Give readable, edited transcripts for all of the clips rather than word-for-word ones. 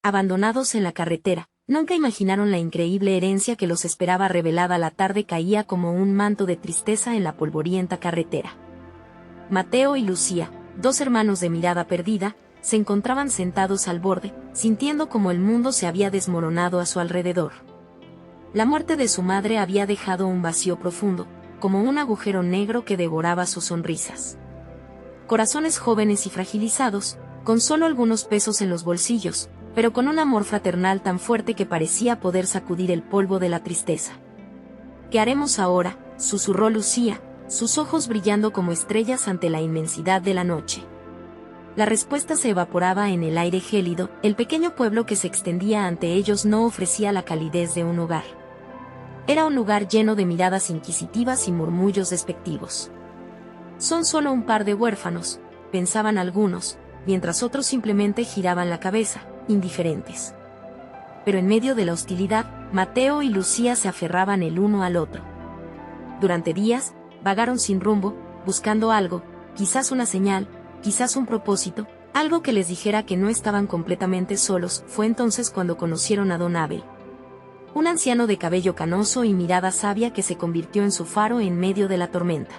Abandonados en la carretera, nunca imaginaron la increíble herencia que los esperaba. Revelada la tarde caía como un manto de tristeza en la polvorienta carretera. Mateo y Lucía, dos hermanos de mirada perdida, se encontraban sentados al borde, sintiendo como el mundo se había desmoronado a su alrededor. La muerte de su madre había dejado un vacío profundo, como un agujero negro que devoraba sus sonrisas. Corazones jóvenes y fragilizados, con solo algunos pesos en los bolsillos, pero con un amor fraternal tan fuerte que parecía poder sacudir el polvo de la tristeza. ¿Qué haremos ahora?, susurró Lucía, sus ojos brillando como estrellas ante la inmensidad de la noche. La respuesta se evaporaba en el aire gélido. El pequeño pueblo que se extendía ante ellos no ofrecía la calidez de un hogar. Era un lugar lleno de miradas inquisitivas y murmullos despectivos. Son solo un par de huérfanos, pensaban algunos, mientras otros simplemente giraban la cabeza, indiferentes. Pero en medio de la hostilidad, Mateo y Lucía se aferraban el uno al otro. Durante días, vagaron sin rumbo, buscando algo, quizás una señal, quizás un propósito, algo que les dijera que no estaban completamente solos. Fue entonces cuando conocieron a Don Abel. Un anciano de cabello canoso y mirada sabia que se convirtió en su faro en medio de la tormenta.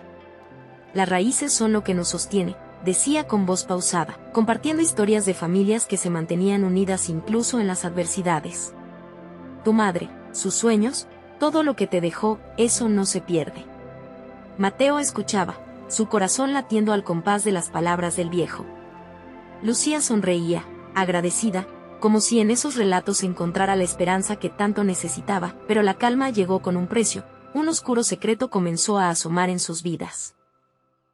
Las raíces son lo que nos sostiene, decía con voz pausada, compartiendo historias de familias que se mantenían unidas incluso en las adversidades. Tu madre, sus sueños, todo lo que te dejó, eso no se pierde. Mateo escuchaba, su corazón latiendo al compás de las palabras del viejo. Lucía sonreía, agradecida, como si en esos relatos encontrara la esperanza que tanto necesitaba, pero la calma llegó con un precio. Un oscuro secreto comenzó a asomar en sus vidas.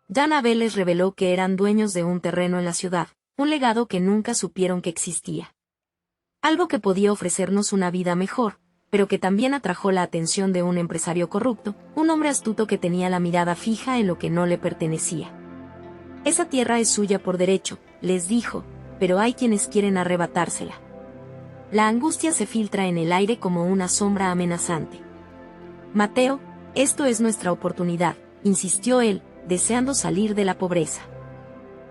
Don Abel les reveló que eran dueños de un terreno en la ciudad, un legado que nunca supieron que existía. Algo que podía ofrecernos una vida mejor, pero que también atrajo la atención de un empresario corrupto, un hombre astuto que tenía la mirada fija en lo que no le pertenecía. Esa tierra es suya por derecho, les dijo, pero hay quienes quieren arrebatársela. La angustia se filtra en el aire como una sombra amenazante. Mateo, esto es nuestra oportunidad, insistió él, deseando salir de la pobreza.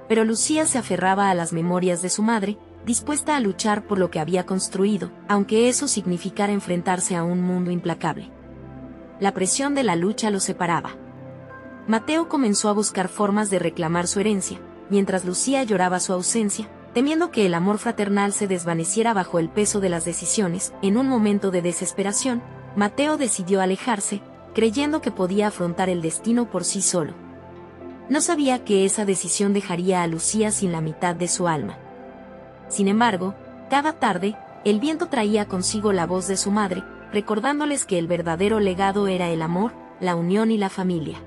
Pero Lucía se aferraba a las memorias de su madre, dispuesta a luchar por lo que había construido, aunque eso significara enfrentarse a un mundo implacable. La presión de la lucha los separaba. Mateo comenzó a buscar formas de reclamar su herencia, mientras Lucía lloraba su ausencia, temiendo que el amor fraternal se desvaneciera bajo el peso de las decisiones. En un momento de desesperación, Mateo decidió alejarse, creyendo que podía afrontar el destino por sí solo. No sabía que esa decisión dejaría a Lucía sin la mitad de su alma. Sin embargo, cada tarde, el viento traía consigo la voz de su madre, recordándoles que el verdadero legado era el amor, la unión y la familia.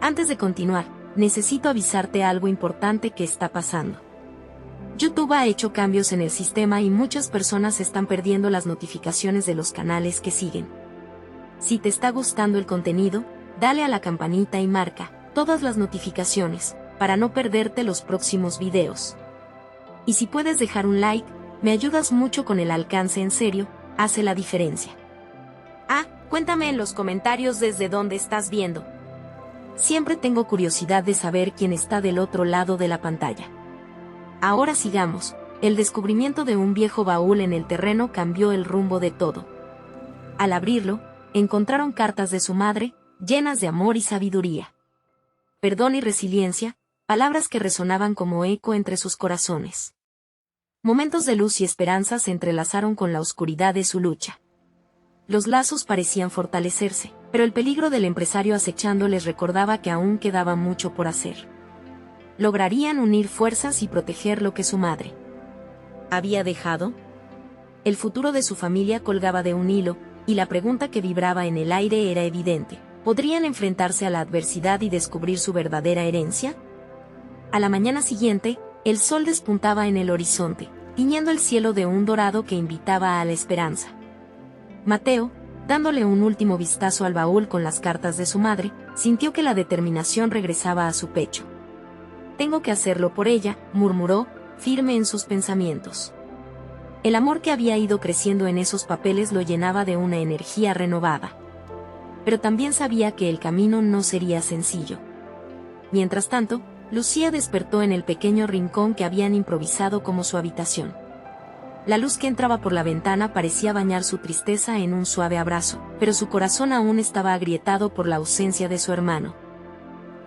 Antes de continuar, necesito avisarte algo importante que está pasando. YouTube ha hecho cambios en el sistema y muchas personas están perdiendo las notificaciones de los canales que siguen. Si te está gustando el contenido, dale a la campanita y marca todas las notificaciones, para no perderte los próximos videos. Y si puedes dejar un like, me ayudas mucho con el alcance. En serio, hace la diferencia. Cuéntame en los comentarios desde dónde estás viendo. Siempre tengo curiosidad de saber quién está del otro lado de la pantalla. Ahora sigamos. El descubrimiento de un viejo baúl en el terreno cambió el rumbo de todo. Al abrirlo, encontraron cartas de su madre, llenas de amor y sabiduría. Perdón y resiliencia, palabras que resonaban como eco entre sus corazones. Momentos de luz y esperanza se entrelazaron con la oscuridad de su lucha. Los lazos parecían fortalecerse, pero el peligro del empresario acechando les recordaba que aún quedaba mucho por hacer. ¿Lograrían unir fuerzas y proteger lo que su madre había dejado? El futuro de su familia colgaba de un hilo, y la pregunta que vibraba en el aire era evidente. ¿Podrían enfrentarse a la adversidad y descubrir su verdadera herencia? A la mañana siguiente, el sol despuntaba en el horizonte, tiñendo el cielo de un dorado que invitaba a la esperanza. Mateo, dándole un último vistazo al baúl con las cartas de su madre, sintió que la determinación regresaba a su pecho. Tengo que hacerlo por ella, murmuró, firme en sus pensamientos. El amor que había ido creciendo en esos papeles lo llenaba de una energía renovada. Pero también sabía que el camino no sería sencillo. Mientras tanto, Lucía despertó en el pequeño rincón que habían improvisado como su habitación. La luz que entraba por la ventana parecía bañar su tristeza en un suave abrazo, pero su corazón aún estaba agrietado por la ausencia de su hermano.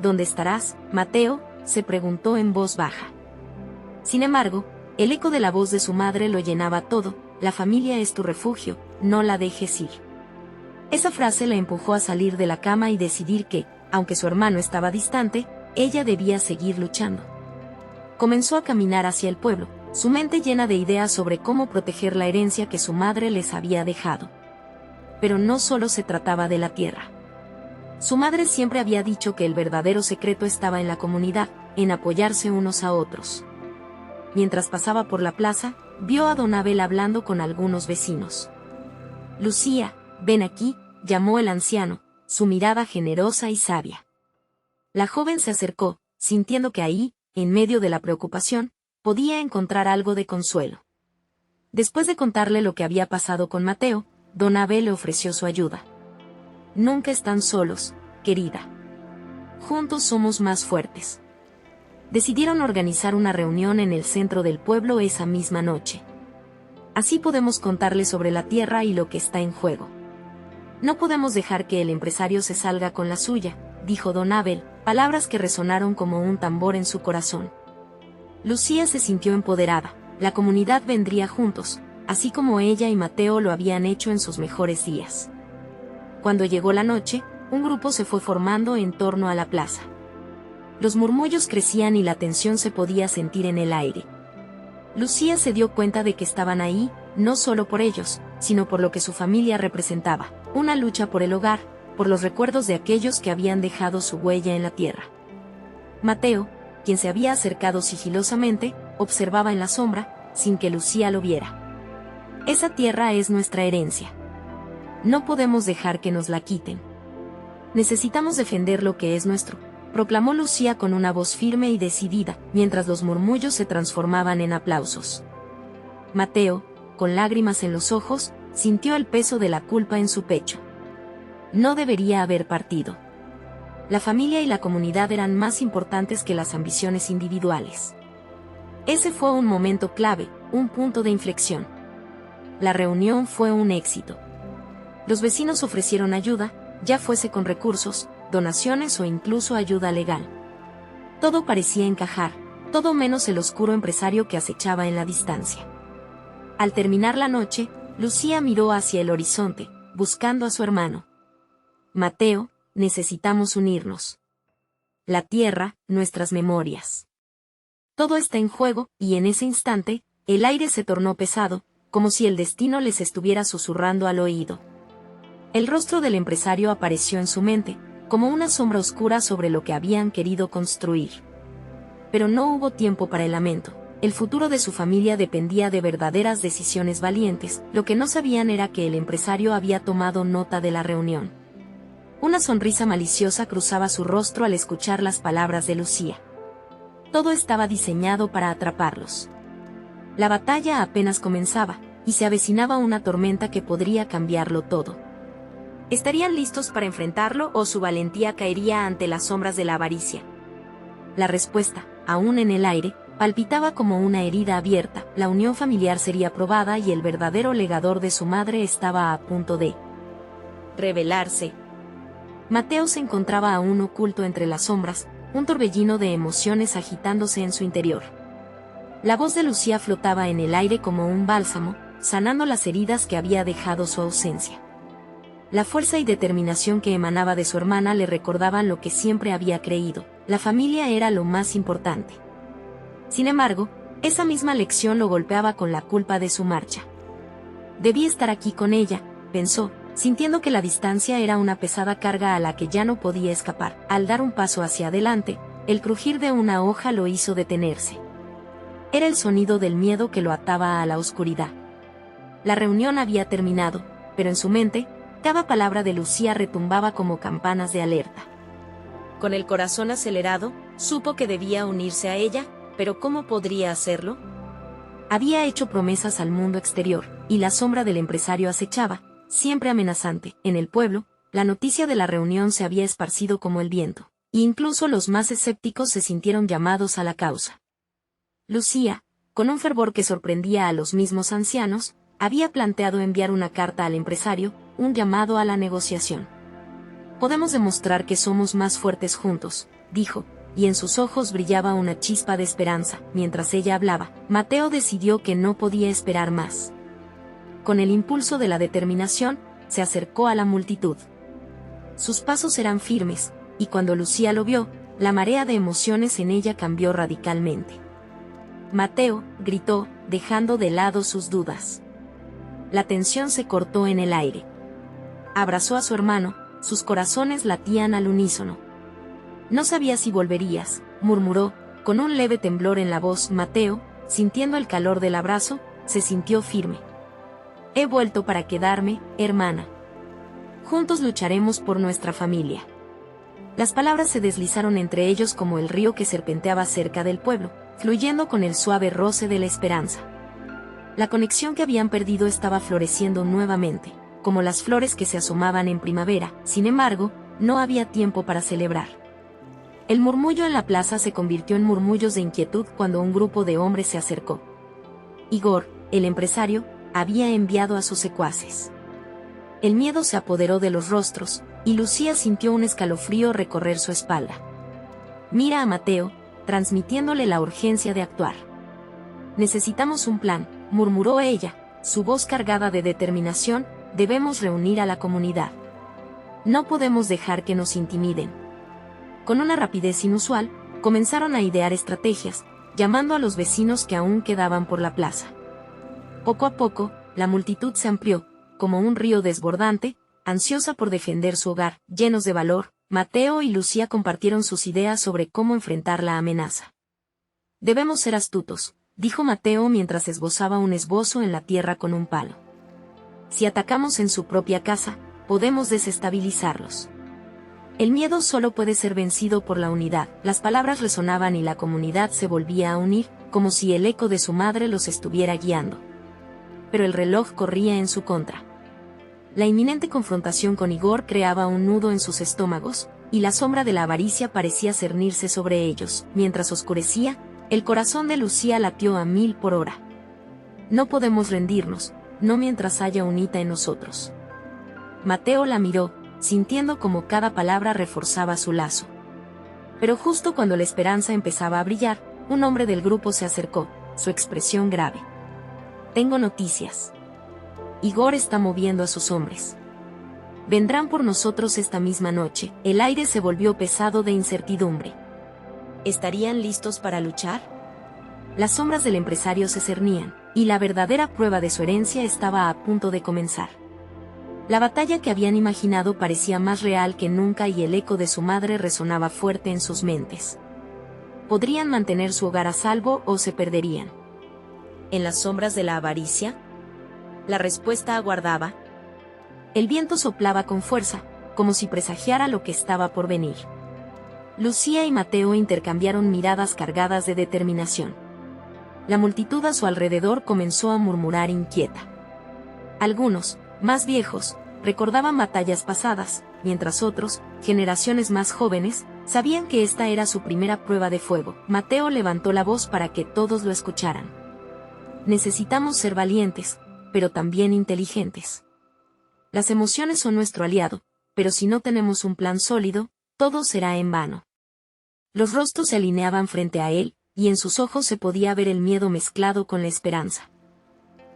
¿Dónde estarás, Mateo?, se preguntó en voz baja. Sin embargo, el eco de la voz de su madre lo llenaba todo: la familia es tu refugio, no la dejes ir. Esa frase la empujó a salir de la cama y decidir que, aunque su hermano estaba distante, ella debía seguir luchando. Comenzó a caminar hacia el pueblo, su mente llena de ideas sobre cómo proteger la herencia que su madre les había dejado. Pero no solo se trataba de la tierra. Su madre siempre había dicho que el verdadero secreto estaba en la comunidad, en apoyarse unos a otros. Mientras pasaba por la plaza, vio a don Abel hablando con algunos vecinos. «Lucía, ven aquí», llamó el anciano, su mirada generosa y sabia. La joven se acercó, sintiendo que ahí, en medio de la preocupación, podía encontrar algo de consuelo. Después de contarle lo que había pasado con Mateo, don Abel le ofreció su ayuda. «Nunca están solos, querida. Juntos somos más fuertes». Decidieron organizar una reunión en el centro del pueblo esa misma noche. «Así podemos contarle sobre la tierra y lo que está en juego. No podemos dejar que el empresario se salga con la suya», dijo don Abel, palabras que resonaron como un tambor en su corazón. Lucía se sintió empoderada. La comunidad vendría juntos, así como ella y Mateo lo habían hecho en sus mejores días. Cuando llegó la noche, un grupo se fue formando en torno a la plaza. Los murmullos crecían y la tensión se podía sentir en el aire. Lucía se dio cuenta de que estaban ahí, no solo por ellos, sino por lo que su familia representaba: una lucha por el hogar, por los recuerdos de aquellos que habían dejado su huella en la tierra. Mateo, quien se había acercado sigilosamente, observaba en la sombra, sin que Lucía lo viera. «Esa tierra es nuestra herencia. No podemos dejar que nos la quiten. Necesitamos defender lo que es nuestro», proclamó Lucía con una voz firme y decidida, mientras los murmullos se transformaban en aplausos. Mateo, con lágrimas en los ojos, sintió el peso de la culpa en su pecho. No debería haber partido. La familia y la comunidad eran más importantes que las ambiciones individuales. Ese fue un momento clave, un punto de inflexión. La reunión fue un éxito. Los vecinos ofrecieron ayuda, ya fuese con recursos, donaciones o incluso ayuda legal. Todo parecía encajar, todo menos el oscuro empresario que acechaba en la distancia. Al terminar la noche, Lucía miró hacia el horizonte, buscando a su hermano. «Mateo, necesitamos unirnos. La tierra, nuestras memorias. Todo está en juego», y en ese instante, el aire se tornó pesado, como si el destino les estuviera susurrando al oído. El rostro del empresario apareció en su mente, como una sombra oscura sobre lo que habían querido construir. Pero no hubo tiempo para el lamento. El futuro de su familia dependía de verdaderas decisiones valientes. Lo que no sabían era que el empresario había tomado nota de la reunión. Una sonrisa maliciosa cruzaba su rostro al escuchar las palabras de Lucía. Todo estaba diseñado para atraparlos. La batalla apenas comenzaba, y se avecinaba una tormenta que podría cambiarlo todo. ¿Estarían listos para enfrentarlo o su valentía caería ante las sombras de la avaricia? La respuesta, aún en el aire, palpitaba como una herida abierta. La unión familiar sería probada y el verdadero legador de su madre estaba a punto de revelarse. Mateo se encontraba aún oculto entre las sombras, un torbellino de emociones agitándose en su interior. La voz de Lucía flotaba en el aire como un bálsamo, sanando las heridas que había dejado su ausencia. La fuerza y determinación que emanaba de su hermana le recordaban lo que siempre había creído: la familia era lo más importante. Sin embargo, esa misma lección lo golpeaba con la culpa de su marcha. Debía estar aquí con ella, pensó, sintiendo que la distancia era una pesada carga a la que ya no podía escapar. Al dar un paso hacia adelante, el crujir de una hoja lo hizo detenerse. Era el sonido del miedo que lo ataba a la oscuridad. La reunión había terminado, pero en su mente, cada palabra de Lucía retumbaba como campanas de alerta. Con el corazón acelerado, supo que debía unirse a ella, pero ¿cómo podría hacerlo? Había hecho promesas al mundo exterior, y la sombra del empresario acechaba, siempre amenazante. En el pueblo, la noticia de la reunión se había esparcido como el viento, e incluso los más escépticos se sintieron llamados a la causa. Lucía, con un fervor que sorprendía a los mismos ancianos, había planteado enviar una carta al empresario, un llamado a la negociación. Podemos demostrar que somos más fuertes juntos, dijo, y en sus ojos brillaba una chispa de esperanza. Mientras ella hablaba, Mateo decidió que no podía esperar más. Con el impulso de la determinación, se acercó a la multitud. Sus pasos eran firmes, y cuando Lucía lo vio, la marea de emociones en ella cambió radicalmente. Mateo, gritó, dejando de lado sus dudas. La tensión se cortó en el aire. Abrazó a su hermano, sus corazones latían al unísono. No sabía si volverías, murmuró, con un leve temblor en la voz. Mateo, sintiendo el calor del abrazo, se sintió firme. He vuelto para quedarme, hermana. Juntos lucharemos por nuestra familia. Las palabras se deslizaron entre ellos como el río que serpenteaba cerca del pueblo, fluyendo con el suave roce de la esperanza. La conexión que habían perdido estaba floreciendo nuevamente, como las flores que se asomaban en primavera. Sin embargo, no había tiempo para celebrar. El murmullo en la plaza se convirtió en murmullos de inquietud cuando un grupo de hombres se acercó. Igor, el empresario, había enviado a sus secuaces. El miedo se apoderó de los rostros, y Lucía sintió un escalofrío recorrer su espalda. Mira a Mateo, transmitiéndole la urgencia de actuar. Necesitamos un plan, murmuró ella, su voz cargada de determinación. Debemos reunir a la comunidad. No podemos dejar que nos intimiden. Con una rapidez inusual, comenzaron a idear estrategias, llamando a los vecinos que aún quedaban por la plaza. Poco a poco, la multitud se amplió, como un río desbordante, ansiosa por defender su hogar. Llenos de valor, Mateo y Lucía compartieron sus ideas sobre cómo enfrentar la amenaza. Debemos ser astutos, dijo Mateo mientras esbozaba un esbozo en la tierra con un palo. Si atacamos en su propia casa, podemos desestabilizarlos. El miedo solo puede ser vencido por la unidad. Las palabras resonaban y la comunidad se volvía a unir, como si el eco de su madre los estuviera guiando. Pero el reloj corría en su contra. La inminente confrontación con Igor creaba un nudo en sus estómagos, y la sombra de la avaricia parecía cernirse sobre ellos. Mientras oscurecía, el corazón de Lucía latió a 1000 por hora. No podemos rendirnos, no mientras haya unita en nosotros. Mateo la miró, sintiendo como cada palabra reforzaba su lazo. Pero justo cuando la esperanza empezaba a brillar, un hombre del grupo se acercó, su expresión grave. Tengo noticias. Igor está moviendo a sus hombres. Vendrán por nosotros esta misma noche. El aire se volvió pesado de incertidumbre. ¿Estarían listos para luchar? Las sombras del empresario se cernían, y la verdadera prueba de su herencia estaba a punto de comenzar. La batalla que habían imaginado parecía más real que nunca y el eco de su madre resonaba fuerte en sus mentes. ¿Podrían mantener su hogar a salvo o se perderían? ¿En las sombras de la avaricia? La respuesta aguardaba. El viento soplaba con fuerza, como si presagiara lo que estaba por venir. Lucía y Mateo intercambiaron miradas cargadas de determinación. La multitud a su alrededor comenzó a murmurar inquieta. Algunos, más viejos, recordaban batallas pasadas, mientras otros, generaciones más jóvenes, sabían que esta era su primera prueba de fuego. Mateo levantó la voz para que todos lo escucharan. Necesitamos ser valientes, pero también inteligentes. Las emociones son nuestro aliado, pero si no tenemos un plan sólido, todo será en vano. Los rostros se alineaban frente a él, y en sus ojos se podía ver el miedo mezclado con la esperanza.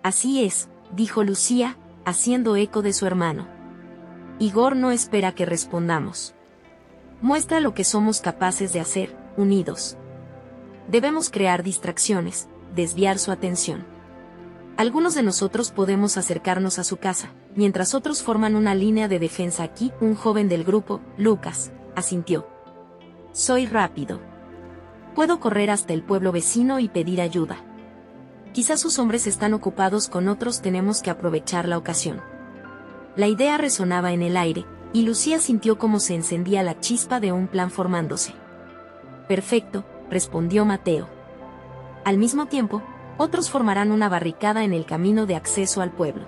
Así es, dijo Lucía, haciendo eco de su hermano. Igor no espera que respondamos. Muestra lo que somos capaces de hacer, unidos. Debemos crear distracciones, desviar su atención. Algunos de nosotros podemos acercarnos a su casa, mientras otros forman una línea de defensa aquí. Un joven del grupo, Lucas, asintió. Soy rápido. Puedo correr hasta el pueblo vecino y pedir ayuda. Quizás sus hombres están ocupados con otros, tenemos que aprovechar la ocasión. La idea resonaba en el aire, y Lucía sintió cómo se encendía la chispa de un plan formándose. Perfecto, respondió Mateo. Al mismo tiempo, otros formarán una barricada en el camino de acceso al pueblo.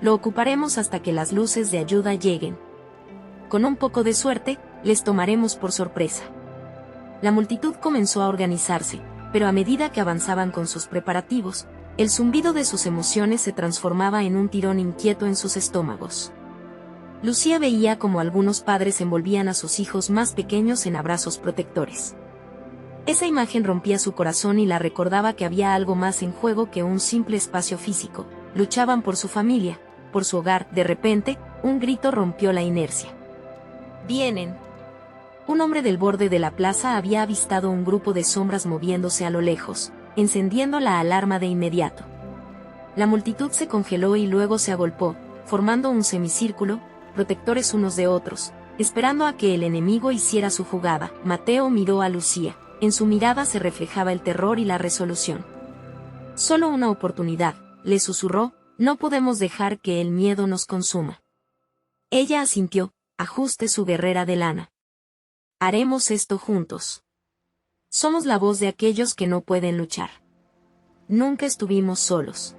Lo ocuparemos hasta que las luces de ayuda lleguen. Con un poco de suerte, les tomaremos por sorpresa. La multitud comenzó a organizarse, pero a medida que avanzaban con sus preparativos, el zumbido de sus emociones se transformaba en un tirón inquieto en sus estómagos. Lucía veía cómo algunos padres envolvían a sus hijos más pequeños en abrazos protectores. Esa imagen rompía su corazón y la recordaba que había algo más en juego que un simple espacio físico. Luchaban por su familia, por su hogar. De repente, un grito rompió la inercia. ¡Vienen! Un hombre del borde de la plaza había avistado un grupo de sombras moviéndose a lo lejos, encendiendo la alarma de inmediato. La multitud se congeló y luego se agolpó, formando un semicírculo, protectores unos de otros, esperando a que el enemigo hiciera su jugada. Mateo miró a Lucía. En su mirada se reflejaba el terror y la resolución. «Solo una oportunidad», le susurró, «no podemos dejar que el miedo nos consuma». Ella asintió. «Ajuste su guerrera de lana. Haremos esto juntos. Somos la voz de aquellos que no pueden luchar. Nunca estuvimos solos».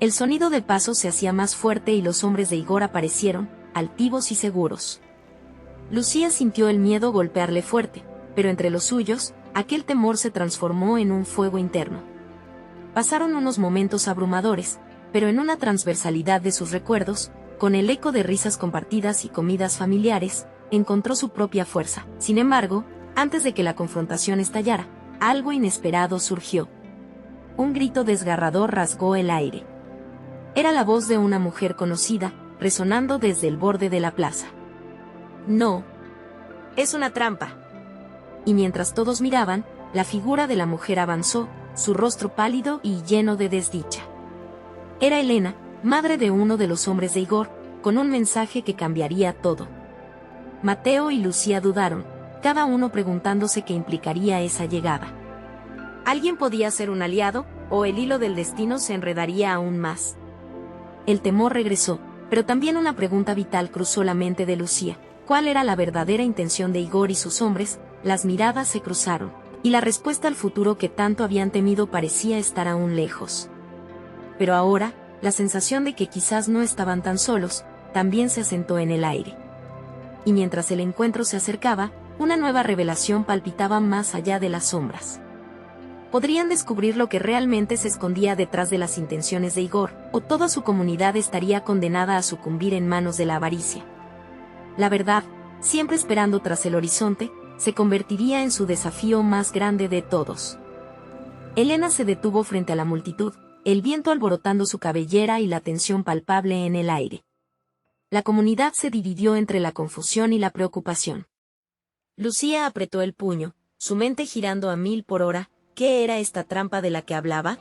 El sonido de pasos se hacía más fuerte y los hombres de Igor aparecieron, altivos y seguros. Lucía sintió el miedo golpearle fuerte, pero entre los suyos, aquel temor se transformó en un fuego interno. Pasaron unos momentos abrumadores, pero en una transversalidad de sus recuerdos, con el eco de risas compartidas y comidas familiares, encontró su propia fuerza. Sin embargo, antes de que la confrontación estallara, algo inesperado surgió. Un grito desgarrador rasgó el aire. Era la voz de una mujer conocida, resonando desde el borde de la plaza. «No. Es una trampa». Y mientras todos miraban, la figura de la mujer avanzó, su rostro pálido y lleno de desdicha. Era Elena, madre de uno de los hombres de Igor, con un mensaje que cambiaría todo. Mateo y Lucía dudaron, cada uno preguntándose qué implicaría esa llegada. Alguien podía ser un aliado, o el hilo del destino se enredaría aún más. El temor regresó, pero también una pregunta vital cruzó la mente de Lucía. ¿Cuál era la verdadera intención de Igor y sus hombres? Las miradas se cruzaron, y la respuesta al futuro que tanto habían temido parecía estar aún lejos. Pero ahora, la sensación de que quizás no estaban tan solos, también se asentó en el aire. Y mientras el encuentro se acercaba, una nueva revelación palpitaba más allá de las sombras. Podrían descubrir lo que realmente se escondía detrás de las intenciones de Igor, o toda su comunidad estaría condenada a sucumbir en manos de la avaricia. La verdad, siempre esperando tras el horizonte, se convertiría en su desafío más grande de todos. Elena se detuvo frente a la multitud, el viento alborotando su cabellera y la tensión palpable en el aire. La comunidad se dividió entre la confusión y la preocupación. Lucía apretó el puño, su mente girando a 1000 por hora. ¿Qué era esta trampa de la que hablaba?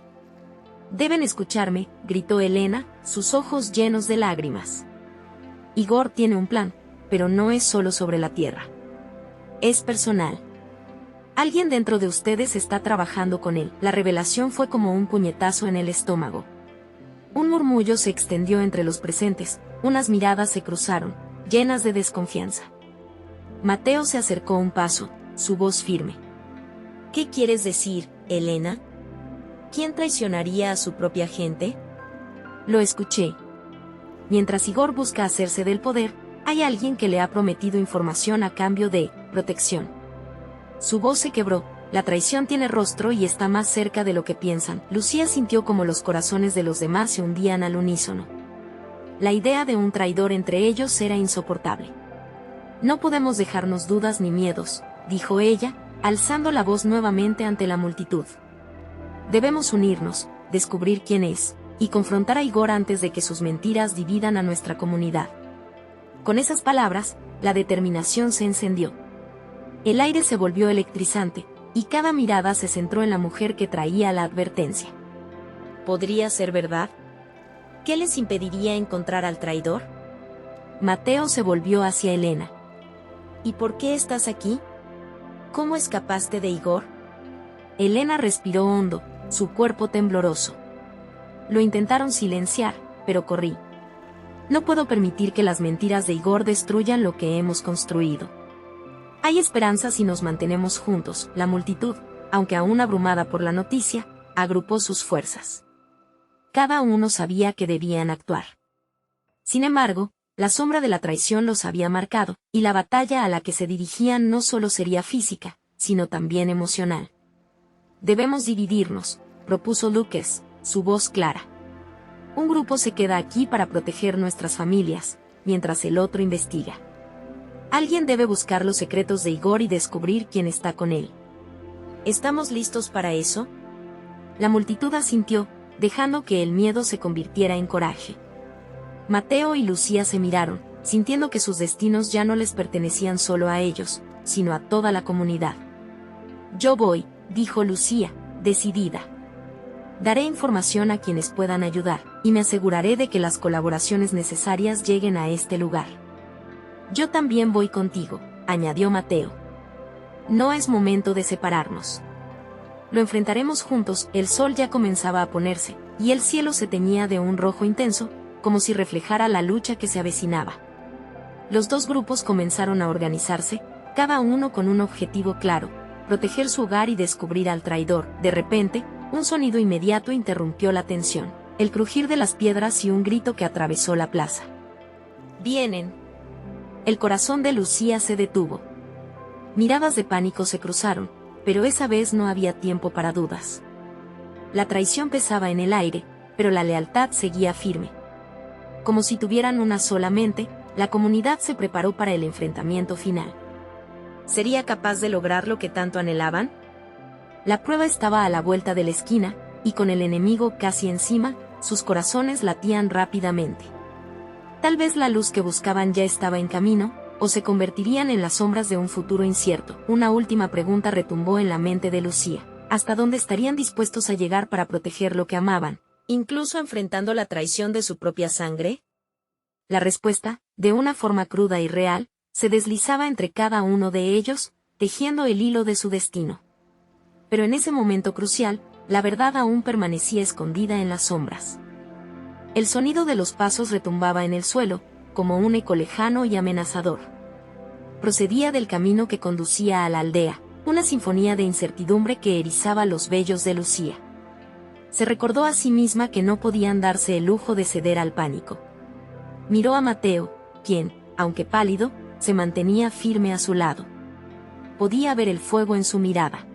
«Deben escucharme», gritó Elena, sus ojos llenos de lágrimas. «Igor tiene un plan, pero no es solo sobre la tierra. Es personal. Alguien dentro de ustedes está trabajando con él». La revelación fue como un puñetazo en el estómago. Un murmullo se extendió entre los presentes, unas miradas se cruzaron, llenas de desconfianza. Mateo se acercó un paso, su voz firme. «¿Qué quieres decir, Elena? ¿Quién traicionaría a su propia gente?» «Lo escuché. Mientras Igor busca hacerse del poder, hay alguien que le ha prometido información a cambio de protección». Su voz se quebró. «La traición tiene rostro y está más cerca de lo que piensan». Lucía sintió como los corazones de los demás se hundían al unísono. La idea de un traidor entre ellos era insoportable. «No podemos dejarnos dudas ni miedos», dijo ella, alzando la voz nuevamente ante la multitud. «Debemos unirnos, descubrir quién es, y confrontar a Igor antes de que sus mentiras dividan a nuestra comunidad». Con esas palabras, la determinación se encendió. El aire se volvió electrizante, y cada mirada se centró en la mujer que traía la advertencia. ¿Podría ser verdad? ¿Qué les impediría encontrar al traidor? Mateo se volvió hacia Elena. ¿Y por qué estás aquí? ¿Cómo escapaste de Igor? Elena respiró hondo, su cuerpo tembloroso. Lo intentaron silenciar, pero corrí. No puedo permitir que las mentiras de Igor destruyan lo que hemos construido. Hay esperanza si nos mantenemos juntos. La multitud, aunque aún abrumada por la noticia, agrupó sus fuerzas. Cada uno sabía que debían actuar. Sin embargo, la sombra de la traición los había marcado, y la batalla a la que se dirigían no solo sería física, sino también emocional. Debemos dividirnos, propuso Lucas, su voz clara. Un grupo se queda aquí para proteger nuestras familias, mientras el otro investiga. Alguien debe buscar los secretos de Igor y descubrir quién está con él. ¿Estamos listos para eso? La multitud asintió, dejando que el miedo se convirtiera en coraje. Mateo y Lucía se miraron, sintiendo que sus destinos ya no les pertenecían solo a ellos, sino a toda la comunidad. Yo voy, dijo Lucía, decidida. Daré información a quienes puedan ayudar, y me aseguraré de que las colaboraciones necesarias lleguen a este lugar. Yo también voy contigo, añadió Mateo. No es momento de separarnos. Lo enfrentaremos juntos. El sol ya comenzaba a ponerse, y el cielo se teñía de un rojo intenso, como si reflejara la lucha que se avecinaba. Los dos grupos comenzaron a organizarse, cada uno con un objetivo claro: proteger su hogar y descubrir al traidor. De repente, un sonido inmediato interrumpió la tensión: el crujir de las piedras y un grito que atravesó la plaza. ¡Vienen! El corazón de Lucía se detuvo. Miradas de pánico se cruzaron, pero esa vez no había tiempo para dudas. La traición pesaba en el aire, pero la lealtad seguía firme. Como si tuvieran una sola mente, la comunidad se preparó para el enfrentamiento final. ¿Sería capaz de lograr lo que tanto anhelaban? La prueba estaba a la vuelta de la esquina, y con el enemigo casi encima, sus corazones latían rápidamente. Tal vez la luz que buscaban ya estaba en camino, o se convertirían en las sombras de un futuro incierto. Una última pregunta retumbó en la mente de Lucía: ¿hasta dónde estarían dispuestos a llegar para proteger lo que amaban, incluso enfrentando la traición de su propia sangre? La respuesta, de una forma cruda y real, se deslizaba entre cada uno de ellos, tejiendo el hilo de su destino. Pero en ese momento crucial, la verdad aún permanecía escondida en las sombras. El sonido de los pasos retumbaba en el suelo, como un eco lejano y amenazador. Procedía del camino que conducía a la aldea, una sinfonía de incertidumbre que erizaba los vellos de Lucía. Se recordó a sí misma que no podían darse el lujo de ceder al pánico. Miró a Mateo, quien, aunque pálido, se mantenía firme a su lado. Podía ver el fuego en su mirada.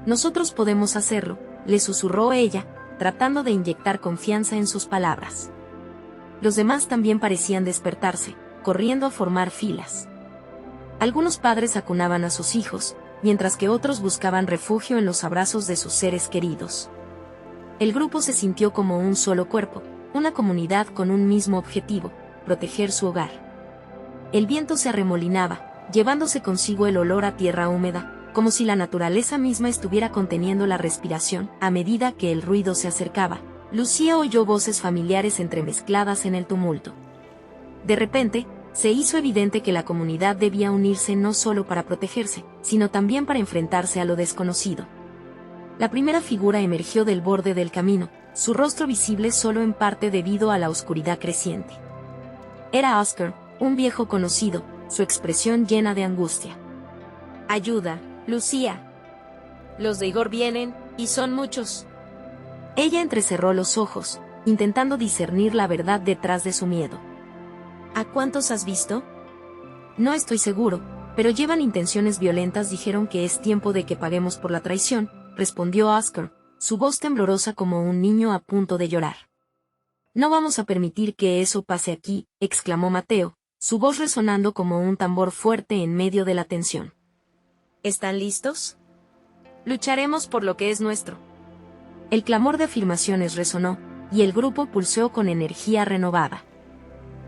«Nosotros podemos hacerlo», le susurró ella, tratando de inyectar confianza en sus palabras. Los demás también parecían despertarse, corriendo a formar filas. Algunos padres acunaban a sus hijos, mientras que otros buscaban refugio en los abrazos de sus seres queridos. El grupo se sintió como un solo cuerpo, una comunidad con un mismo objetivo: proteger su hogar. El viento se arremolinaba, llevándose consigo el olor a tierra húmeda, como si la naturaleza misma estuviera conteniendo la respiración. A medida que el ruido se acercaba, Lucía oyó voces familiares entremezcladas en el tumulto. De repente, se hizo evidente que la comunidad debía unirse no solo para protegerse, sino también para enfrentarse a lo desconocido. La primera figura emergió del borde del camino, su rostro visible solo en parte debido a la oscuridad creciente. Era Oscar, un viejo conocido, su expresión llena de angustia. «Ayuda, Lucía. Los de Igor vienen, y son muchos». Ella entrecerró los ojos, intentando discernir la verdad detrás de su miedo. «¿A cuántos has visto?» «No estoy seguro, pero llevan intenciones violentas. Dijeron que es tiempo de que paguemos por la traición», respondió Oscar, su voz temblorosa como un niño a punto de llorar. «No vamos a permitir que eso pase aquí», exclamó Mateo, su voz resonando como un tambor fuerte en medio de la tensión. «¿Están listos? Lucharemos por lo que es nuestro». El clamor de afirmaciones resonó, y el grupo pulsó con energía renovada.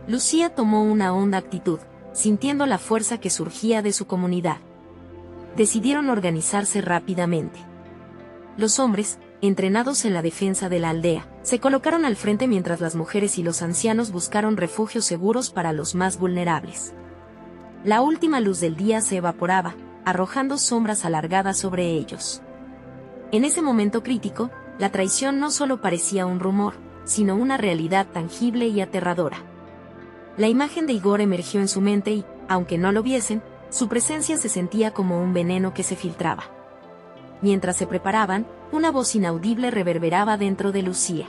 Lucía tomó una honda actitud, sintiendo la fuerza que surgía de su comunidad. Decidieron organizarse rápidamente. Los hombres, entrenados en la defensa de la aldea, se colocaron al frente mientras las mujeres y los ancianos buscaron refugios seguros para los más vulnerables. La última luz del día se evaporaba, arrojando sombras alargadas sobre ellos. En ese momento crítico, la traición no solo parecía un rumor, sino una realidad tangible y aterradora. La imagen de Igor emergió en su mente y, aunque no lo viesen, su presencia se sentía como un veneno que se filtraba. Mientras se preparaban, una voz inaudible reverberaba dentro de Lucía.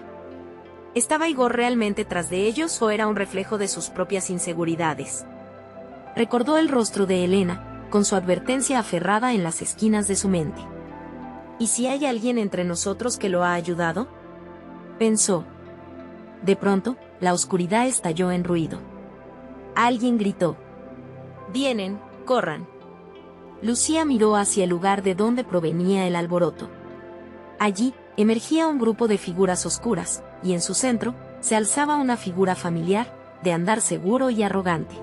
¿Estaba Igor realmente tras de ellos o era un reflejo de sus propias inseguridades? Recordó el rostro de Elena, con su advertencia aferrada en las esquinas de su mente. ¿Y si hay alguien entre nosotros que lo ha ayudado?, pensó. De pronto, la oscuridad estalló en ruido. Alguien gritó: «Vienen, corran». Lucía miró hacia el lugar de donde provenía el alboroto. Allí, emergía un grupo de figuras oscuras, y en su centro, se alzaba una figura familiar, de andar seguro y arrogante.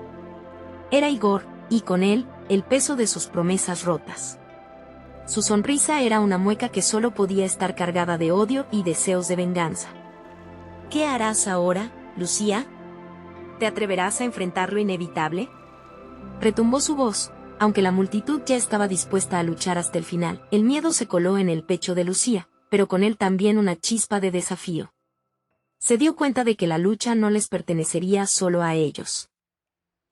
Era Igor, y con él, el peso de sus promesas rotas. Su sonrisa era una mueca que solo podía estar cargada de odio y deseos de venganza. «¿Qué harás ahora, Lucía? ¿Te atreverás a enfrentar lo inevitable?», retumbó su voz. Aunque la multitud ya estaba dispuesta a luchar hasta el final, el miedo se coló en el pecho de Lucía, pero con él también una chispa de desafío. Se dio cuenta de que la lucha no les pertenecería solo a ellos.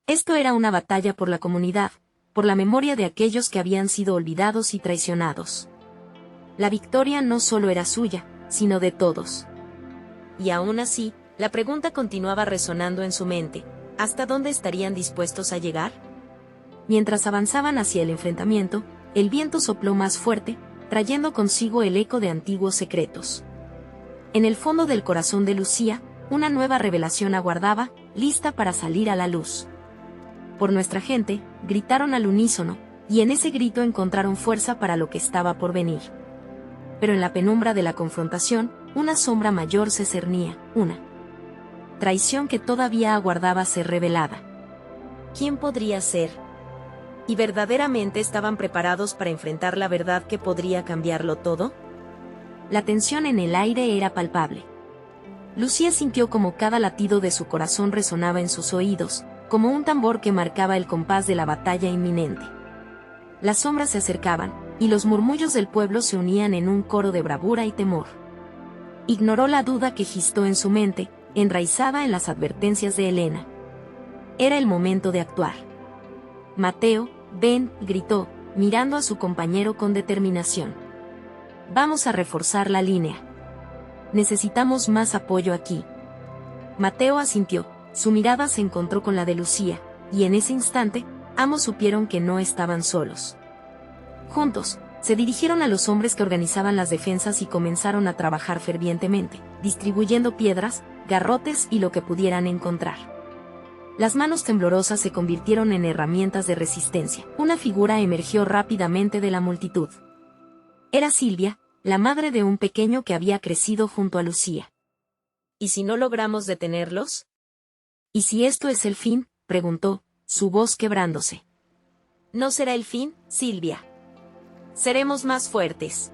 Esto era una batalla por la comunidad, por la memoria de aquellos que habían sido olvidados y traicionados. La victoria no solo era suya, sino de todos. Y aún así, la pregunta continuaba resonando en su mente: ¿hasta dónde estarían dispuestos a llegar? Mientras avanzaban hacia el enfrentamiento, el viento sopló más fuerte, trayendo consigo el eco de antiguos secretos. En el fondo del corazón de Lucía, una nueva revelación aguardaba, lista para salir a la luz. «Por nuestra gente», gritaron al unísono, y en ese grito encontraron fuerza para lo que estaba por venir. Pero en la penumbra de la confrontación, una sombra mayor se cernía, una traición que todavía aguardaba ser revelada. ¿Quién podría ser? ¿Y verdaderamente estaban preparados para enfrentar la verdad que podría cambiarlo todo? La tensión en el aire era palpable. Lucía sintió como cada latido de su corazón resonaba en sus oídos, como un tambor que marcaba el compás de la batalla inminente. Las sombras se acercaban, y los murmullos del pueblo se unían en un coro de bravura y temor. Ignoró la duda que gistó en su mente, enraizada en las advertencias de Helena. Era el momento de actuar. «Mateo, ven», gritó, mirando a su compañero con determinación. «Vamos a reforzar la línea. Necesitamos más apoyo aquí». Mateo asintió, su mirada se encontró con la de Lucía, y en ese instante, ambos supieron que no estaban solos. Juntos, se dirigieron a los hombres que organizaban las defensas y comenzaron a trabajar fervientemente, distribuyendo piedras, garrotes y lo que pudieran encontrar. Las manos temblorosas se convirtieron en herramientas de resistencia. Una figura emergió rápidamente de la multitud. Era Silvia, la madre de un pequeño que había crecido junto a Lucía. «¿Y si no logramos detenerlos?». «¿Y si esto es el fin?», preguntó, su voz quebrándose. «No será el fin, Silvia. Seremos más fuertes.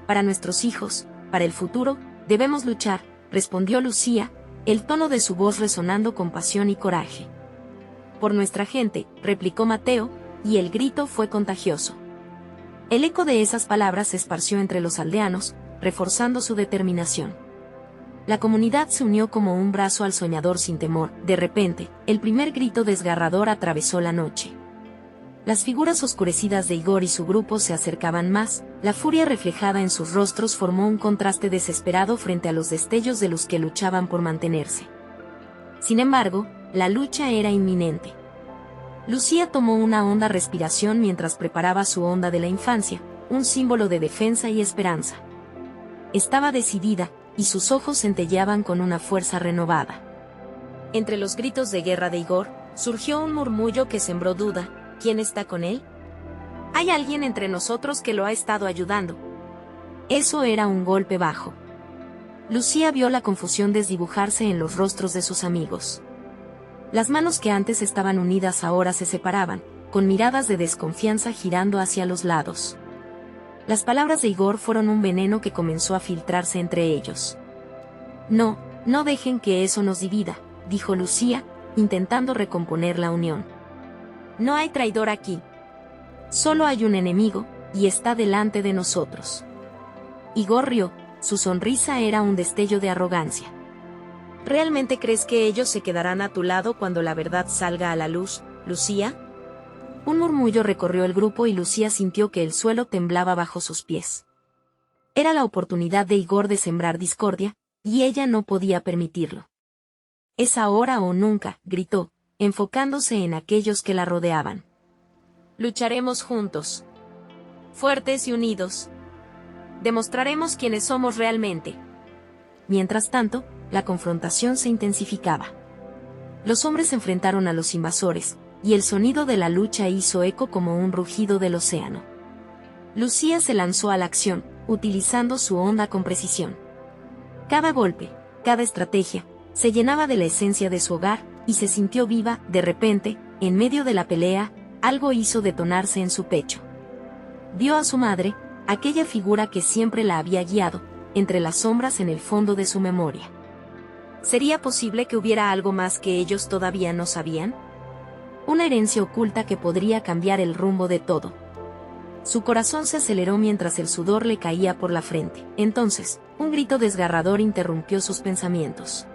Para nuestros hijos, para el futuro, debemos luchar», respondió Lucía, el tono de su voz resonando con pasión y coraje. «Por nuestra gente», replicó Mateo, y el grito fue contagioso. El eco de esas palabras se esparció entre los aldeanos, reforzando su determinación. La comunidad se unió como un brazo al soñador sin temor. De repente, el primer grito desgarrador atravesó la noche. Las figuras oscurecidas de Igor y su grupo se acercaban más, la furia reflejada en sus rostros formó un contraste desesperado frente a los destellos de luz que luchaban por mantenerse. Sin embargo, la lucha era inminente. Lucía tomó una honda respiración mientras preparaba su onda de la infancia, un símbolo de defensa y esperanza. Estaba decidida, y sus ojos centelleaban con una fuerza renovada. Entre los gritos de guerra de Igor, surgió un murmullo que sembró duda. ¿Quién está con él? «Hay alguien entre nosotros que lo ha estado ayudando». Eso era un golpe bajo. Lucía vio la confusión desdibujarse en los rostros de sus amigos. Las manos que antes estaban unidas ahora se separaban, con miradas de desconfianza girando hacia los lados. Las palabras de Igor fueron un veneno que comenzó a filtrarse entre ellos. «No, no dejen que eso nos divida», dijo Lucía, intentando recomponer la unión. «No hay traidor aquí. Solo hay un enemigo, y está delante de nosotros». Igor rió, su sonrisa era un destello de arrogancia. «¿Realmente crees que ellos se quedarán a tu lado cuando la verdad salga a la luz, Lucía?» Un murmullo recorrió el grupo y Lucía sintió que el suelo temblaba bajo sus pies. Era la oportunidad de Igor de sembrar discordia, y ella no podía permitirlo. «Es ahora o nunca», gritó, enfocándose en aquellos que la rodeaban. «Lucharemos juntos. Fuertes y unidos. Demostraremos quiénes somos realmente. Mientras tanto, la confrontación se intensificaba. Los hombres se enfrentaron a los invasores, y el sonido de la lucha hizo eco como un rugido del océano. Lucía se lanzó a la acción, utilizando su onda con precisión. Cada golpe, cada estrategia, se llenaba de la esencia de su hogar, y se sintió viva. De repente, en medio de la pelea, algo hizo detonarse en su pecho. Vio a su madre, aquella figura que siempre la había guiado, entre las sombras en el fondo de su memoria. ¿Sería posible que hubiera algo más que ellos todavía no sabían? Una herencia oculta que podría cambiar el rumbo de todo. Su corazón se aceleró mientras el sudor le caía por la frente. Entonces, un grito desgarrador interrumpió sus pensamientos.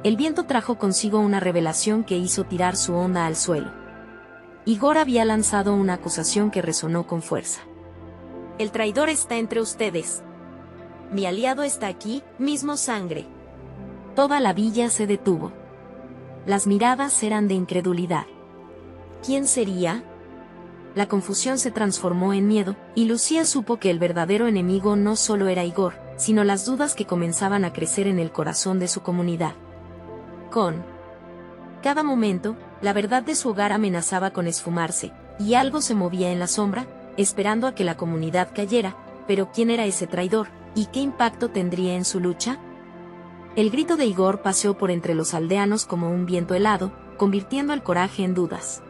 El viento trajo consigo una revelación que hizo tirar su onda al suelo. Igor había lanzado una acusación que resonó con fuerza. El traidor está entre ustedes. Mi aliado está aquí, mismo sangre. Toda la villa se detuvo. Las miradas eran de incredulidad. ¿Quién sería? La confusión se transformó en miedo, y Lucía supo que el verdadero enemigo no solo era Igor, sino las dudas que comenzaban a crecer en el corazón de su comunidad. Con cada momento, la verdad de su hogar amenazaba con esfumarse, y algo se movía en la sombra, esperando a que la comunidad cayera. Pero ¿quién era ese traidor, y qué impacto tendría en su lucha? El grito de Igor paseó por entre los aldeanos como un viento helado, convirtiendo el coraje en dudas.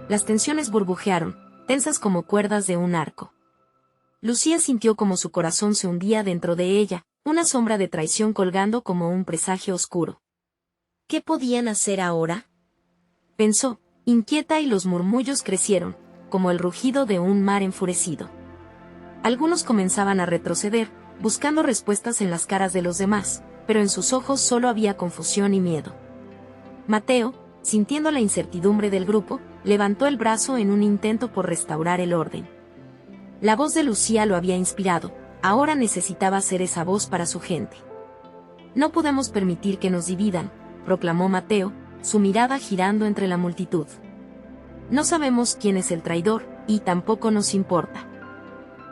Las tensiones burbujearon, tensas como cuerdas de un arco. Lucía sintió como su corazón se hundía dentro de ella, una sombra de traición colgando como un presagio oscuro. ¿Qué podían hacer ahora? Pensó, inquieta, y los murmullos crecieron, como el rugido de un mar enfurecido. Algunos comenzaban a retroceder, buscando respuestas en las caras de los demás, pero en sus ojos solo había confusión y miedo. Mateo, sintiendo la incertidumbre del grupo, levantó el brazo en un intento por restaurar el orden. La voz de Lucía lo había inspirado, ahora necesitaba ser esa voz para su gente. No podemos permitir que nos dividan, proclamó Mateo, su mirada girando entre la multitud. No sabemos quién es el traidor, y tampoco nos importa.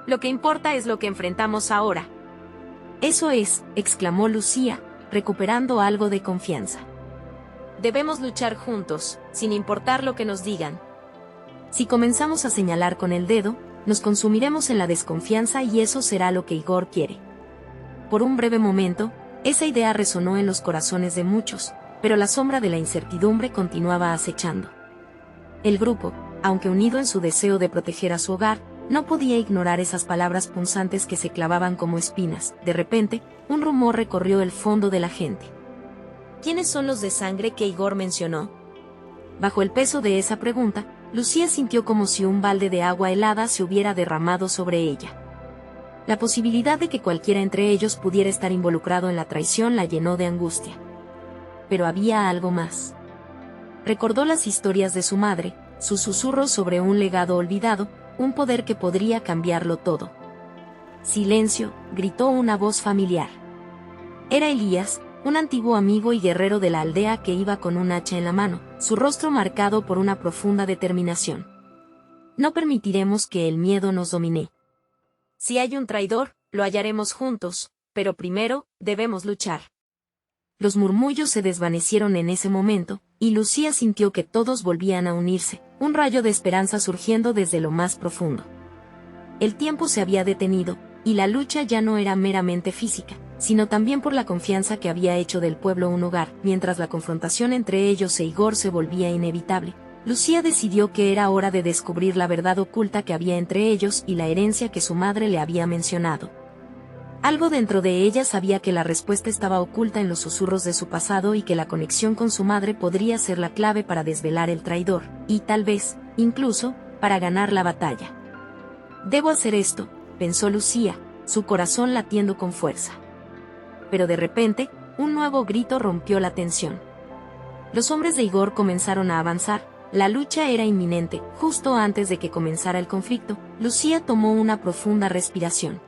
Lo que importa es lo que enfrentamos ahora. Eso es, exclamó Lucía, recuperando algo de confianza. Debemos luchar juntos, sin importar lo que nos digan. Si comenzamos a señalar con el dedo, nos consumiremos en la desconfianza, y eso será lo que Igor quiere. Por un breve momento, esa idea resonó en los corazones de muchos, pero la sombra de la incertidumbre continuaba acechando. El grupo, aunque unido en su deseo de proteger a su hogar, no podía ignorar esas palabras punzantes que se clavaban como espinas. De repente, un rumor recorrió el fondo de la gente. ¿Quiénes son los de sangre que Igor mencionó? Bajo el peso de esa pregunta, Lucía sintió como si un balde de agua helada se hubiera derramado sobre ella. La posibilidad de que cualquiera entre ellos pudiera estar involucrado en la traición la llenó de angustia. Pero había algo más. Recordó las historias de su madre, sus susurros sobre un legado olvidado, un poder que podría cambiarlo todo. Silencio, gritó una voz familiar. Era Elías, un antiguo amigo y guerrero de la aldea que iba con un hacha en la mano, su rostro marcado por una profunda determinación. No permitiremos que el miedo nos domine. Si hay un traidor, lo hallaremos juntos, pero primero, debemos luchar. Los murmullos se desvanecieron en ese momento, y Lucía sintió que todos volvían a unirse, un rayo de esperanza surgiendo desde lo más profundo. El tiempo se había detenido, y la lucha ya no era meramente física, sino también por la confianza que había hecho del pueblo un hogar. Mientras la confrontación entre ellos e Igor se volvía inevitable, Lucía decidió que era hora de descubrir la verdad oculta que había entre ellos y la herencia que su madre le había mencionado. Algo dentro de ella sabía que la respuesta estaba oculta en los susurros de su pasado, y que la conexión con su madre podría ser la clave para desvelar el traidor, y tal vez, incluso, para ganar la batalla. Debo hacer esto, pensó Lucía, su corazón latiendo con fuerza. Pero de repente, un nuevo grito rompió la tensión. Los hombres de Igor comenzaron a avanzar, la lucha era inminente. Justo antes de que comenzara el conflicto, Lucía tomó una profunda respiración.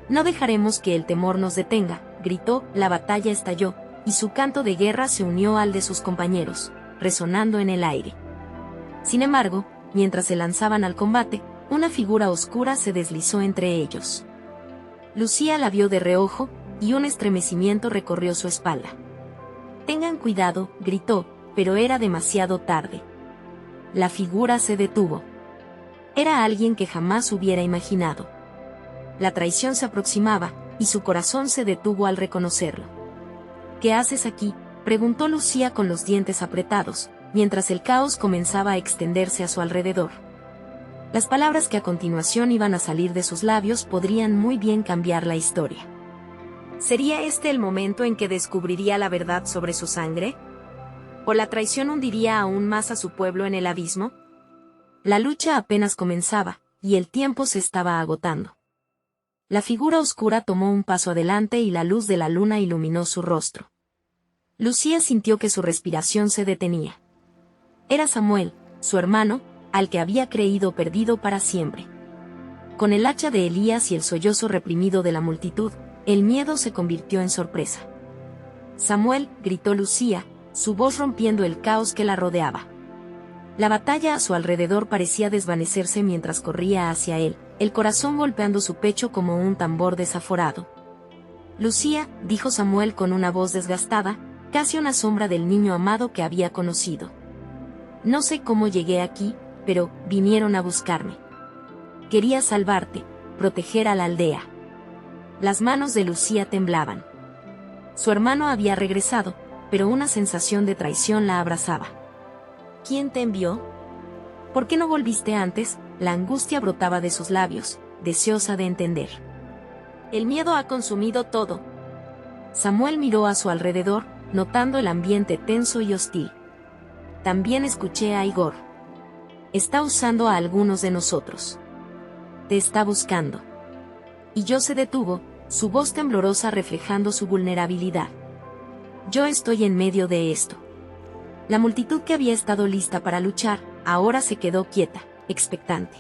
No dejaremos que el temor nos detenga, gritó. La batalla estalló, y su canto de guerra se unió al de sus compañeros, resonando en el aire. Sin embargo, mientras se lanzaban al combate, una figura oscura se deslizó entre ellos. Lucía la vio de reojo, y un estremecimiento recorrió su espalda. «Tengan cuidado», gritó, pero era demasiado tarde. La figura se detuvo. Era alguien que jamás hubiera imaginado. La traición se aproximaba, y su corazón se detuvo al reconocerlo. «¿Qué haces aquí?», preguntó Lucía con los dientes apretados, mientras el caos comenzaba a extenderse a su alrededor. Las palabras que a continuación iban a salir de sus labios podrían muy bien cambiar la historia. ¿Sería este el momento en que descubriría la verdad sobre su sangre? ¿O la traición hundiría aún más a su pueblo en el abismo? La lucha apenas comenzaba, y el tiempo se estaba agotando. La figura oscura tomó un paso adelante y la luz de la luna iluminó su rostro. Lucía sintió que su respiración se detenía. Era Samuel, su hermano, al que había creído perdido para siempre. Con el hacha de Elías y el sollozo reprimido de la multitud, el miedo se convirtió en sorpresa. «Samuel», gritó Lucía, su voz rompiendo el caos que la rodeaba. La batalla a su alrededor parecía desvanecerse mientras corría hacia él, el corazón golpeando su pecho como un tambor desaforado. «Lucía», dijo Samuel con una voz desgastada, casi una sombra del niño amado que había conocido. «No sé cómo llegué aquí, pero vinieron a buscarme. Quería salvarte, proteger a la aldea». Las manos de Lucía temblaban. Su hermano había regresado, pero una sensación de traición la abrazaba. «¿Quién te envió? ¿Por qué no volviste antes?», la angustia brotaba de sus labios, deseosa de entender. «El miedo ha consumido todo». Samuel miró a su alrededor, notando el ambiente tenso y hostil. «También escuché a Igor. Está usando a algunos de nosotros. Te está buscando». Y yo se detuvo, su voz temblorosa reflejando su vulnerabilidad. «Yo estoy en medio de esto». La multitud que había estado lista para luchar, ahora se quedó quieta, expectante.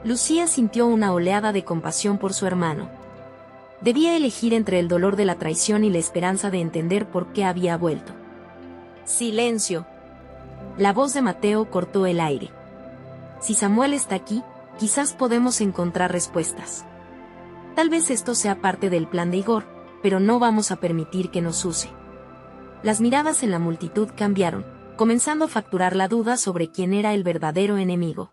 Lucía sintió una oleada de compasión por su hermano. Debía elegir entre el dolor de la traición y la esperanza de entender por qué había vuelto. «Silencio». La voz de Mateo cortó el aire. «Si Samuel está aquí, quizás podemos encontrar respuestas. Tal vez esto sea parte del plan de Igor, pero no vamos a permitir que nos use». Las miradas en la multitud cambiaron, comenzando a facturar la duda sobre quién era el verdadero enemigo.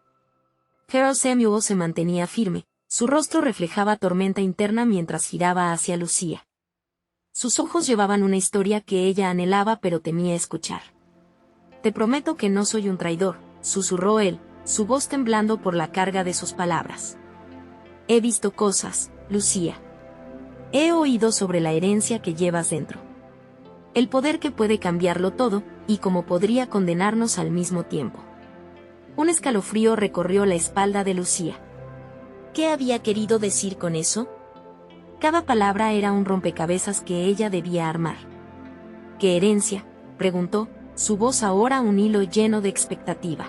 Harold Samuel se mantenía firme, su rostro reflejaba tormenta interna mientras giraba hacia Lucía. Sus ojos llevaban una historia que ella anhelaba pero temía escuchar. «Te prometo que no soy un traidor», susurró él, su voz temblando por la carga de sus palabras. «He visto cosas, Lucía. He oído sobre la herencia que llevas dentro. El poder que puede cambiarlo todo, y cómo podría condenarnos al mismo tiempo». Un escalofrío recorrió la espalda de Lucía. ¿Qué había querido decir con eso? Cada palabra era un rompecabezas que ella debía armar. «¿Qué herencia?», preguntó, su voz ahora un hilo lleno de expectativa.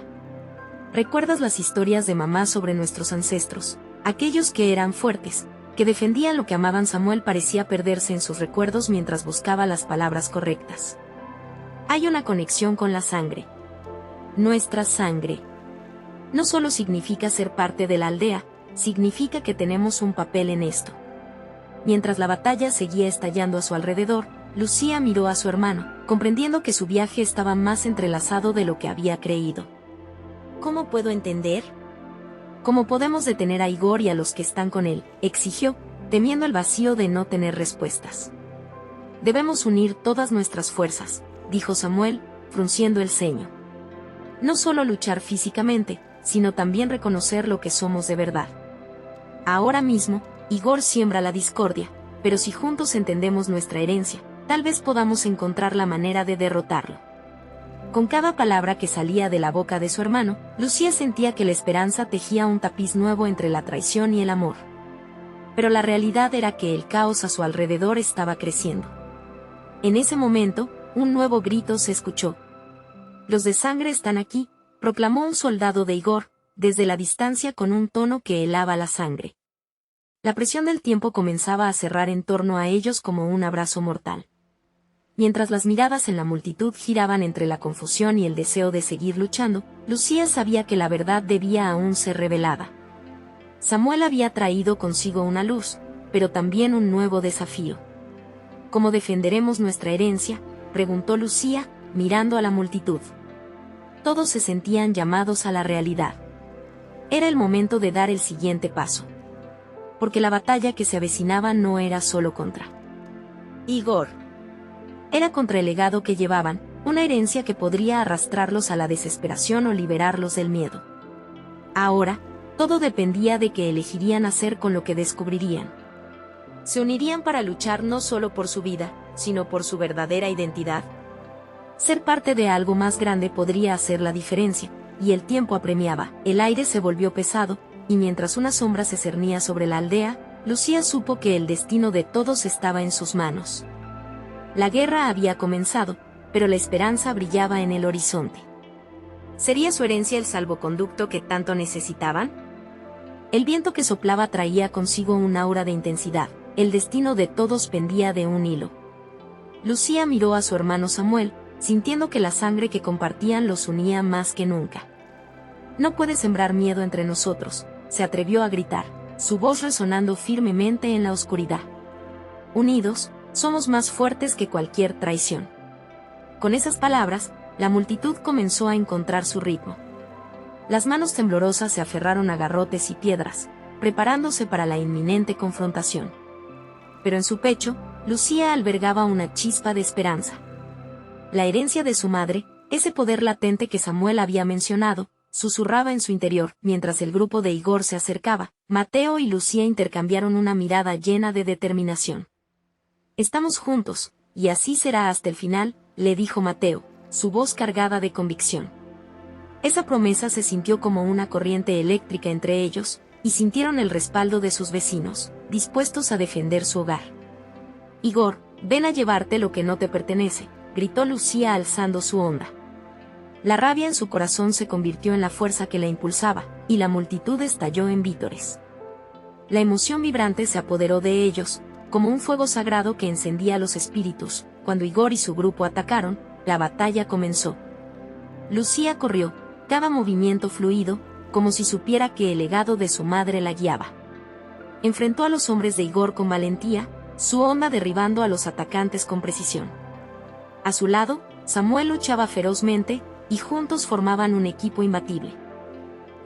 «¿Recuerdas las historias de mamá sobre nuestros ancestros? Aquellos que eran fuertes, que defendían lo que amaban». Samuel parecía perderse en sus recuerdos mientras buscaba las palabras correctas. «Hay una conexión con la sangre. Nuestra sangre. No solo significa ser parte de la aldea, significa que tenemos un papel en esto». Mientras la batalla seguía estallando a su alrededor, Lucía miró a su hermano, comprendiendo que su viaje estaba más entrelazado de lo que había creído. «¿Cómo puedo entender? ¿Cómo podemos detener a Igor y a los que están con él?», exigió, temiendo el vacío de no tener respuestas. «Debemos unir todas nuestras fuerzas», dijo Samuel, frunciendo el ceño. «No solo luchar físicamente, sino también reconocer lo que somos de verdad. Ahora mismo, Igor siembra la discordia, pero si juntos entendemos nuestra herencia, tal vez podamos encontrar la manera de derrotarlo». Con cada palabra que salía de la boca de su hermano, Lucía sentía que la esperanza tejía un tapiz nuevo entre la traición y el amor. Pero la realidad era que el caos a su alrededor estaba creciendo. En ese momento, un nuevo grito se escuchó. «Los de sangre están aquí», proclamó un soldado de Igor, desde la distancia con un tono que helaba la sangre. La presión del tiempo comenzaba a cerrar en torno a ellos como un abrazo mortal. Mientras las miradas en la multitud giraban entre la confusión y el deseo de seguir luchando, Lucía sabía que la verdad debía aún ser revelada. Samuel había traído consigo una luz, pero también un nuevo desafío. ¿Cómo defenderemos nuestra herencia?, preguntó Lucía, mirando a la multitud. Todos se sentían llamados a la realidad. Era el momento de dar el siguiente paso. Porque la batalla que se avecinaba no era solo contra Igor. Era contra el legado que llevaban, una herencia que podría arrastrarlos a la desesperación o liberarlos del miedo. Ahora, todo dependía de qué elegirían hacer con lo que descubrirían. ¿Se unirían para luchar no solo por su vida, sino por su verdadera identidad? Ser parte de algo más grande podría hacer la diferencia, y el tiempo apremiaba. El aire se volvió pesado, y mientras una sombra se cernía sobre la aldea, Lucía supo que el destino de todos estaba en sus manos. La guerra había comenzado, pero la esperanza brillaba en el horizonte. ¿Sería su herencia el salvoconducto que tanto necesitaban? El viento que soplaba traía consigo un aura de intensidad. El destino de todos pendía de un hilo. Lucía miró a su hermano Samuel, sintiendo que la sangre que compartían los unía más que nunca. «No puedes sembrar miedo entre nosotros», se atrevió a gritar, su voz resonando firmemente en la oscuridad. «Unidos, somos más fuertes que cualquier traición». Con esas palabras, la multitud comenzó a encontrar su ritmo. Las manos temblorosas se aferraron a garrotes y piedras, preparándose para la inminente confrontación. Pero en su pecho, Lucía albergaba una chispa de esperanza. La herencia de su madre, ese poder latente que Samuel había mencionado, susurraba en su interior. Mientras el grupo de Igor se acercaba, Mateo y Lucía intercambiaron una mirada llena de determinación. «Estamos juntos, y así será hasta el final», le dijo Mateo, su voz cargada de convicción. Esa promesa se sintió como una corriente eléctrica entre ellos, y sintieron el respaldo de sus vecinos, dispuestos a defender su hogar. «Igor, ven a llevarte lo que no te pertenece», gritó Lucía alzando su onda. La rabia en su corazón se convirtió en la fuerza que la impulsaba, y la multitud estalló en vítores. La emoción vibrante se apoderó de ellos, como un fuego sagrado que encendía los espíritus. Cuando Igor y su grupo atacaron, la batalla comenzó. Lucía corrió, cada movimiento fluido, como si supiera que el legado de su madre la guiaba. Enfrentó a los hombres de Igor con valentía, su onda derribando a los atacantes con precisión. A su lado, Samuel luchaba ferozmente, y juntos formaban un equipo imbatible.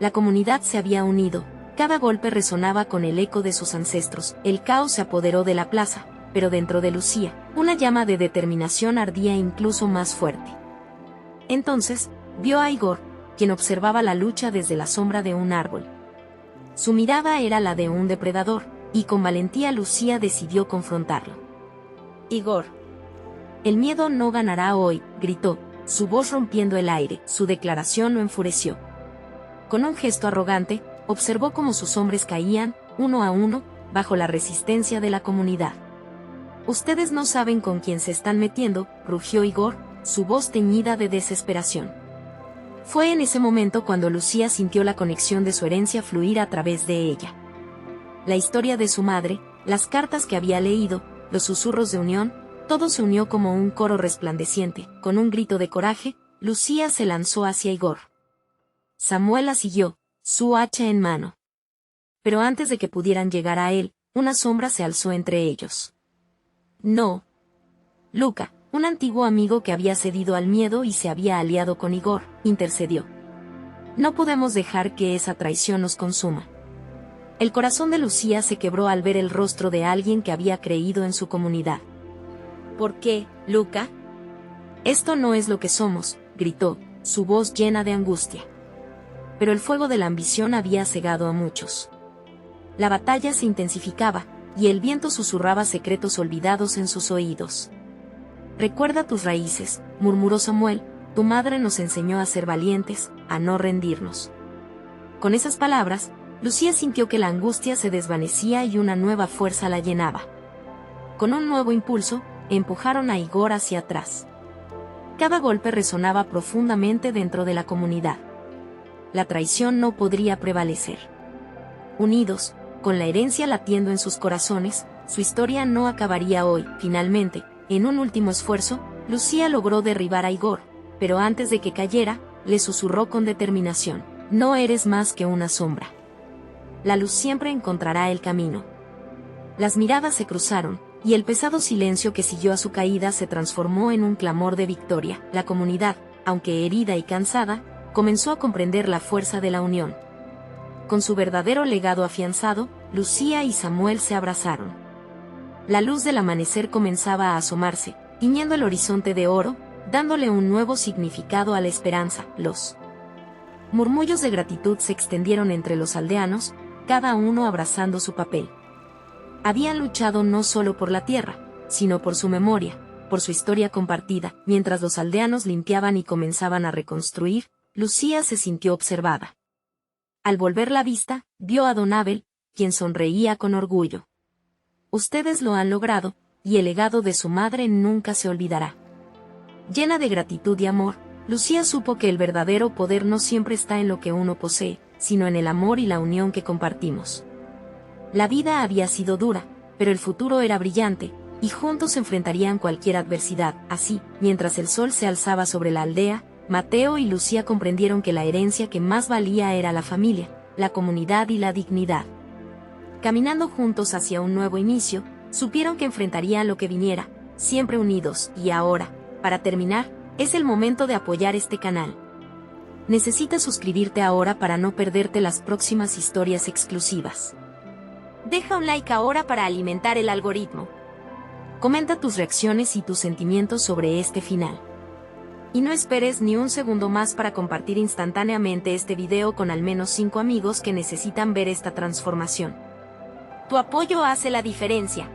La comunidad se había unido, cada golpe resonaba con el eco de sus ancestros. El caos se apoderó de la plaza, pero dentro de Lucía, una llama de determinación ardía incluso más fuerte. Entonces, vio a Igor, quien observaba la lucha desde la sombra de un árbol. Su mirada era la de un depredador, y con valentía Lucía decidió confrontarlo. «Igor, el miedo no ganará hoy», gritó, su voz rompiendo el aire. Su declaración lo enfureció. Con un gesto arrogante, observó cómo sus hombres caían, uno a uno, bajo la resistencia de la comunidad. «Ustedes no saben con quién se están metiendo», rugió Igor, su voz teñida de desesperación. Fue en ese momento cuando Lucía sintió la conexión de su herencia fluir a través de ella. La historia de su madre, las cartas que había leído, los susurros de unión, todo se unió como un coro resplandeciente. Con un grito de coraje, Lucía se lanzó hacia Igor. Samuel la siguió, su hacha en mano. Pero antes de que pudieran llegar a él, una sombra se alzó entre ellos. «No. Luca», un antiguo amigo que había cedido al miedo y se había aliado con Igor, intercedió. «No podemos dejar que esa traición nos consuma». El corazón de Lucía se quebró al ver el rostro de alguien que había creído en su comunidad. «¿Por qué, Luca? Esto no es lo que somos», gritó, su voz llena de angustia. Pero el fuego de la ambición había cegado a muchos. La batalla se intensificaba, y el viento susurraba secretos olvidados en sus oídos. «Recuerda tus raíces», murmuró Samuel, «tu madre nos enseñó a ser valientes, a no rendirnos». Con esas palabras, Lucía sintió que la angustia se desvanecía y una nueva fuerza la llenaba. Con un nuevo impulso, empujaron a Igor hacia atrás. Cada golpe resonaba profundamente dentro de la comunidad. La traición no podría prevalecer. Unidos, con la herencia latiendo en sus corazones, su historia no acabaría hoy. Finalmente, en un último esfuerzo, Lucía logró derribar a Igor, pero antes de que cayera, le susurró con determinación: «No eres más que una sombra. La luz siempre encontrará el camino». Las miradas se cruzaron, y el pesado silencio que siguió a su caída se transformó en un clamor de victoria. La comunidad, aunque herida y cansada, comenzó a comprender la fuerza de la unión. Con su verdadero legado afianzado, Lucía y Samuel se abrazaron. La luz del amanecer comenzaba a asomarse, tiñendo el horizonte de oro, dándole un nuevo significado a la esperanza. Los murmullos de gratitud se extendieron entre los aldeanos, cada uno abrazando su papel. Habían luchado no solo por la tierra, sino por su memoria, por su historia compartida. Mientras los aldeanos limpiaban y comenzaban a reconstruir, Lucía se sintió observada. Al volver la vista, vio a don Abel, quien sonreía con orgullo. Ustedes lo han logrado, y el legado de su madre nunca se olvidará. Llena de gratitud y amor, Lucía supo que el verdadero poder no siempre está en lo que uno posee, sino en el amor y la unión que compartimos. La vida había sido dura, pero el futuro era brillante, y juntos enfrentarían cualquier adversidad. Así, mientras el sol se alzaba sobre la aldea, Mateo y Lucía comprendieron que la herencia que más valía era la familia, la comunidad y la dignidad. Caminando juntos hacia un nuevo inicio, supieron que enfrentarían lo que viniera, siempre unidos. Y ahora, para terminar, es el momento de apoyar este canal. Necesitas suscribirte ahora para no perderte las próximas historias exclusivas. Deja un like ahora para alimentar el algoritmo. Comenta tus reacciones y tus sentimientos sobre este final. Y no esperes ni un segundo más para compartir instantáneamente este video con al menos 5 amigos que necesitan ver esta transformación. Tu apoyo hace la diferencia.